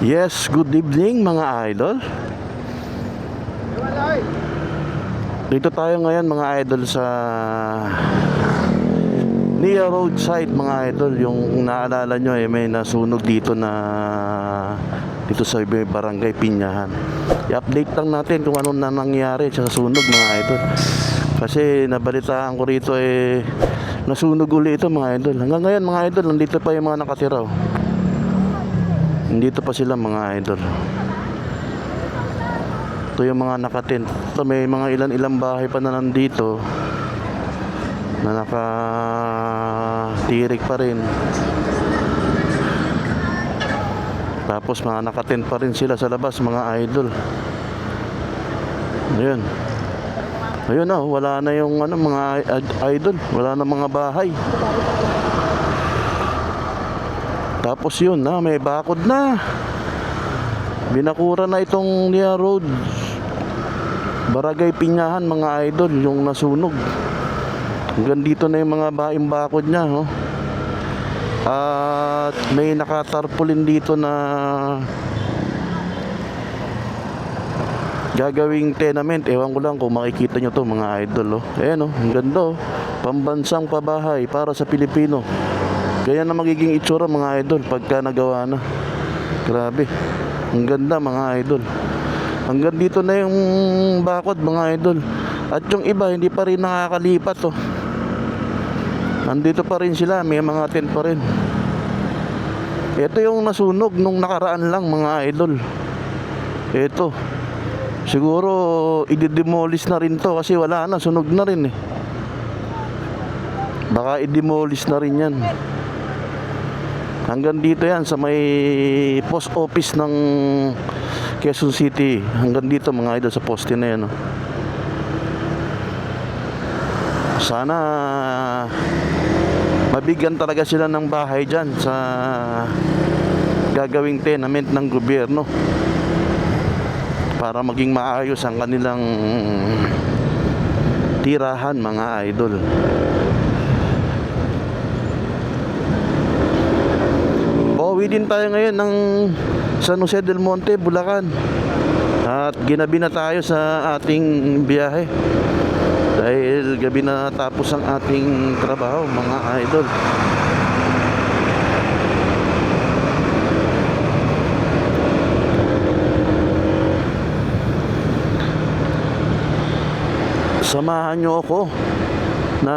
Yes, good evening mga idol. Dito tayo ngayon mga idol sa Nia Roadside mga idol. Yung naalala nyo may nasunog dito dito sa barangay Pinyahan. I-update lang natin kung ano na nangyari sa sunog mga idol. Kasi nabalitaan ko rito nasunog uli ito mga idol. Hanggang ngayon mga idol, nandito pa yung mga nakatira. Nandito pa sila mga idol. Ito yung mga nakatent. Ito may mga ilang bahay pa na nandito na nakatirik pa rin. Tapos mga nakatent pa rin sila sa labas mga idol. Ayun. Ayun na, wala na yung mga idol. Wala na mga bahay. Tapos yun na, may bakod na. Binakura na itong Nia Road Barangay Pinyahan mga idol, yung nasunog. Hanggang dito na yung mga baing bakod niya, oh. At may nakatarpulin dito na gagawing tenement. Ewan ko lang kung makikita nyo to mga idol, oh. Ayan, oh, ang ganda, oh. Pambansang pabahay para sa Pilipino. Kaya na magiging itsura mga idol pagka nagawa na. Grabe. Ang ganda mga idol. Hanggang dito na yung bakod mga idol. At yung iba hindi pa rin nakakalipat, oh. Nandito pa rin sila, may mga tent pa rin. Ito yung nasunog nung nakaraan lang mga idol. Ito. Siguro i-demolish na rin to kasi wala na, sunog na rin eh. Baka i-demolish na rin yan. Hanggang dito yan sa may post office ng Quezon City. Hanggang dito mga idol sa poste na yan, oh. Sana mabigyan talaga sila ng bahay dyan sa gagawing tenement ng gobyerno para maging maayos ang kanilang tirahan mga idol. Pauwi din tayo ngayon ng San Jose del Monte, Bulacan. At ginabi na tayo sa ating biyahe dahil gabi na tapos ang ating trabaho mga idol. Samahan nyo ako na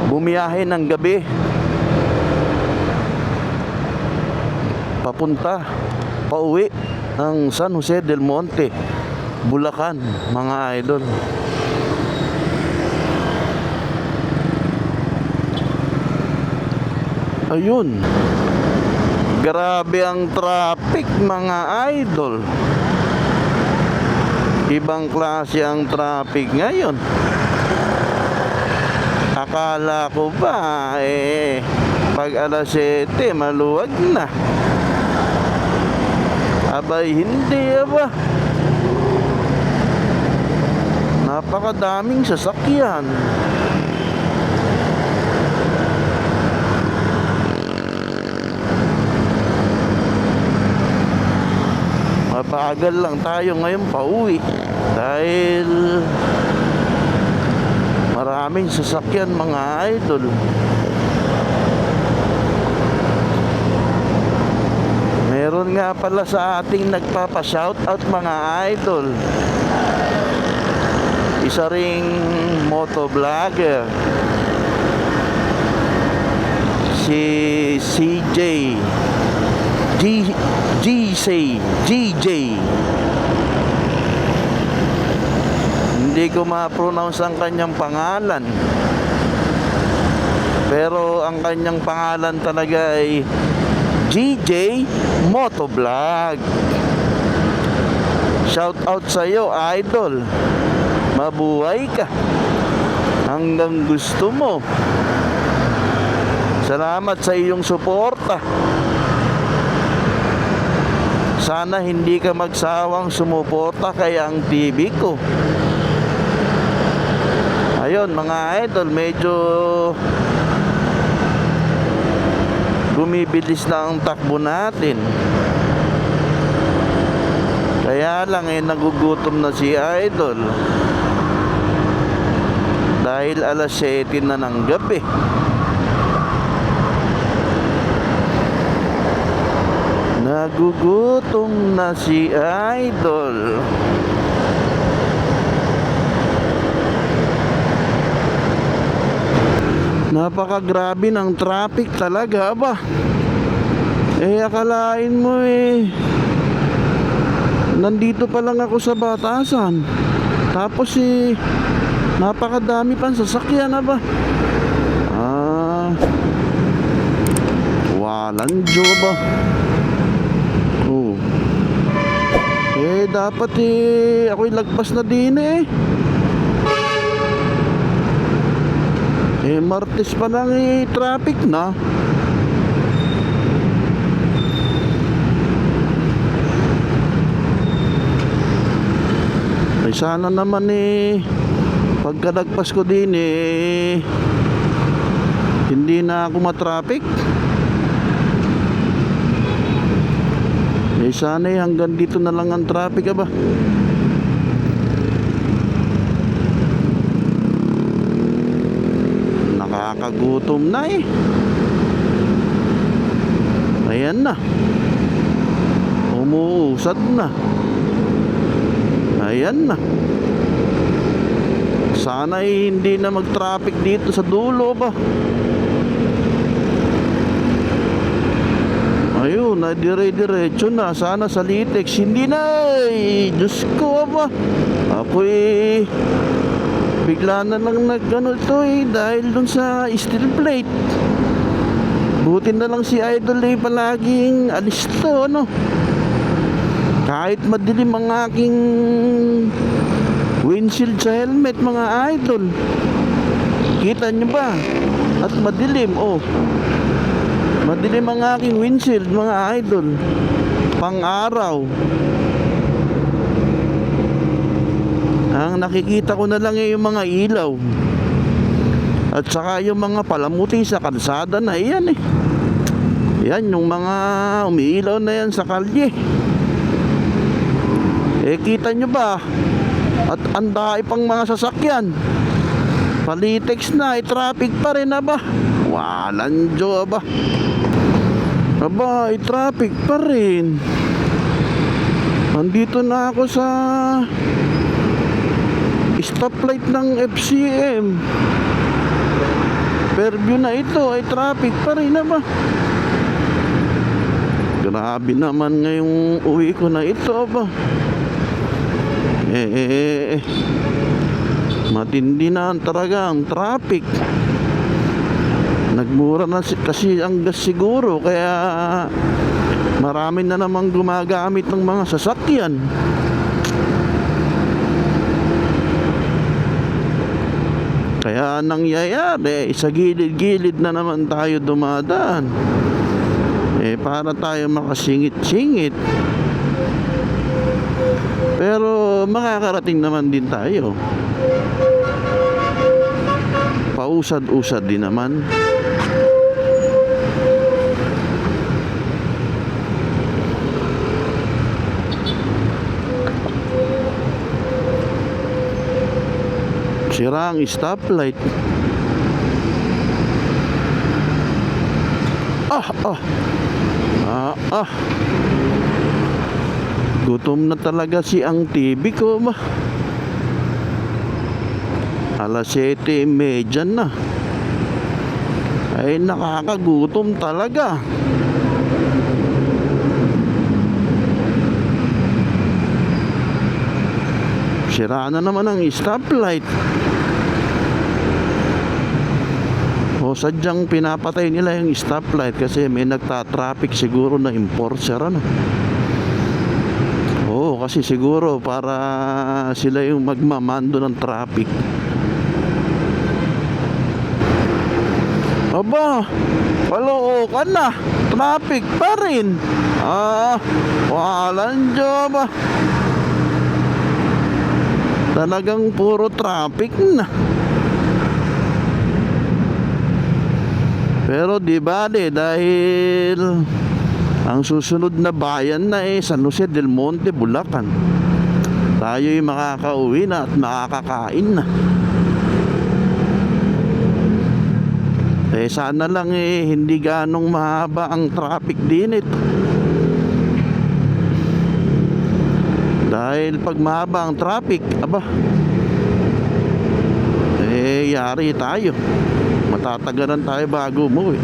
bumiyahe ng gabi pauwi ng San Jose del Monte, Bulacan mga idol. Ayun, grabe ang traffic mga idol. Ibang klase ang traffic ngayon. Akala ko ba pag alas 7 maluwag na. Abay, hindi ba? Napakadaming sasakyan. Mabagal lang tayo ngayon pauwi dahil maraming sasakyan mga idol. Meron nga pala sa ating nagpapa-shoutout mga idol. Isa ring motovlogger, si CJ GJ. Hindi ko ma-pronounce ang kanyang pangalan, pero ang kanyang pangalan talaga ay GJ Motovlog. Shout out sa iyo idol. Mabuhay ka hanggang gusto mo. Salamat sa iyong suporta. Sana hindi ka magsawang sumuporta kay ang TV ko. Ayun mga idol, medyo bumibilis na ang takbo natin. nga lang nagugutom na si Idol. Dahil alas 7 na ng gabi. Nagugutom na si Idol. Napakagrabe ng traffic talaga ba? Akalain mo nandito pa lang ako sa Batasan. Tapos napakadami pang sasakyan na ba? Walang joba. Dapat ako'y lagpas na din Martes pa lang traffic na. Sana naman pagkalagpas ko din hindi na ako matraffic. Sana hanggang dito na lang ang traffic ba? Nakakagutom na Ayan na. Umuusad na. Ayan na. Sana hindi na mag-traffic dito sa dulo ba? Ayun, dire-diretso na. Sana sa Litex. Hindi na Diyos ko ba? Ako bigla na lang nag-ano ito dahil dun sa steel plate. Buti na lang si Idol palaging alis to kahit madilim ang aking windshield sa helmet mga Idol. Kita nyo ba? At madilim madilim ang aking windshield mga Idol. Pang-araw. Ang nakikita ko na lang yung mga ilaw. At saka yung mga palamuti sa kalsada na yan Yan yung mga umiilaw na yan sa kalye. Kita nyo ba? At anday pang mga sasakyan. Palitex na traffic pa rin ba? Walang jo ba? Traffic pa rin. Andito na ako sa stoplight ng FCM. Fairview na ito traffic pa rin ba? Grabe naman ngayong uwi ko na ito ba? Matindi na talaga ang traffic. Nagmura na kasi ang gas siguro, kaya marami na namang gumagamit ng mga sasakyan. Kaya nangyayari sa gilid-gilid na naman tayo dumadaan para tayo makasingit-singit. Pero makakarating naman din tayo. Pausad-usad din naman. Sira ang stoplight. Gutom na talaga si ang TV ko ba? Alas 7:30 na. Nakakagutom talaga. Sira na naman ang stoplight. Sadyang pinapatay nila yung stoplight kasi may nagta-traffic siguro na enforcer kasi siguro para sila yung magmamando ng traffic. Palookan na. Traffic pa rin. Walang job. Talagang puro traffic na. Pero di bale dahil ang susunod na bayan na San Jose del Monte, Bulacan. tayo'y makakauwi na at makakakain na. Sana lang hindi ganong mahaba ang traffic din ito. Dahil pag mahaba ang traffic, yari tayo. Matatagalan tayo bago umuwi.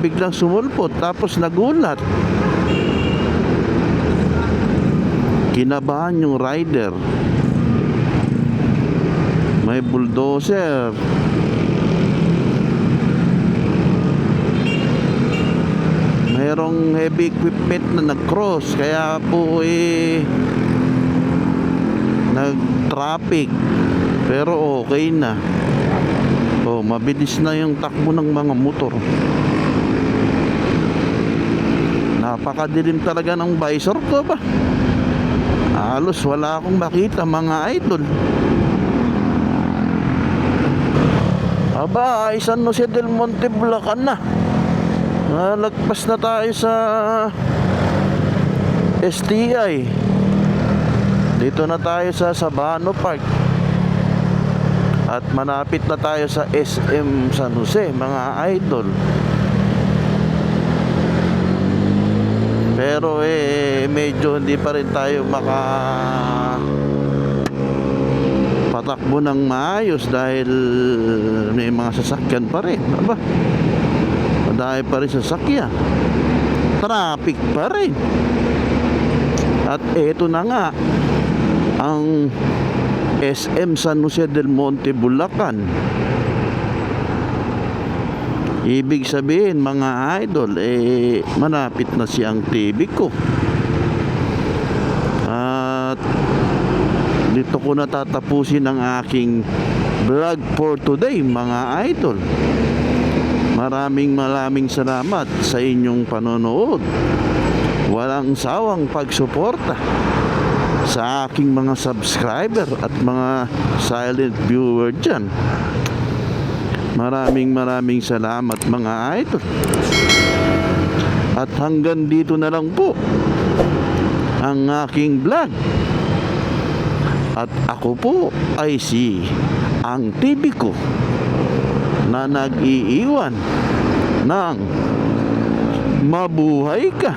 Biglang sumulpot tapos nagulat. Kinabahan yung rider. May bulldozer. Mayroong heavy equipment na nag-cross, kaya po nag-traffic. Pero okay na. Mabilis na yung takbo ng mga motor. Napakadilim talaga ng visor ko ba. Halos wala akong makita, mga idol. San Jose del Monte, Bulacan na. Nalagpas na tayo sa STI. Dito na tayo sa Sabano Park. At malapit na tayo sa SM San Jose, mga idol. Pero medyo hindi pa rin tayo patakbo ng maayos dahil may mga sasakyan pa rin. Madami pa rin sasakyan. Traffic pa rin. At eto na nga ang SM San Jose del Monte, Bulacan. Ibig sabihin, mga idol, malapit na siyang TV ko. At dito ko natatapusin ang aking vlog for today, mga idol. Maraming salamat sa inyong panonood. Walang sawang pagsuporta sa aking mga subscriber at mga silent viewer dyan. Maraming salamat, mga idol. At hanggang dito na lang po ang aking vlog. At ako po ay ang TV ko na nag-iiwan ng mabuhay ka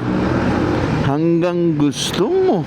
hanggang gusto mo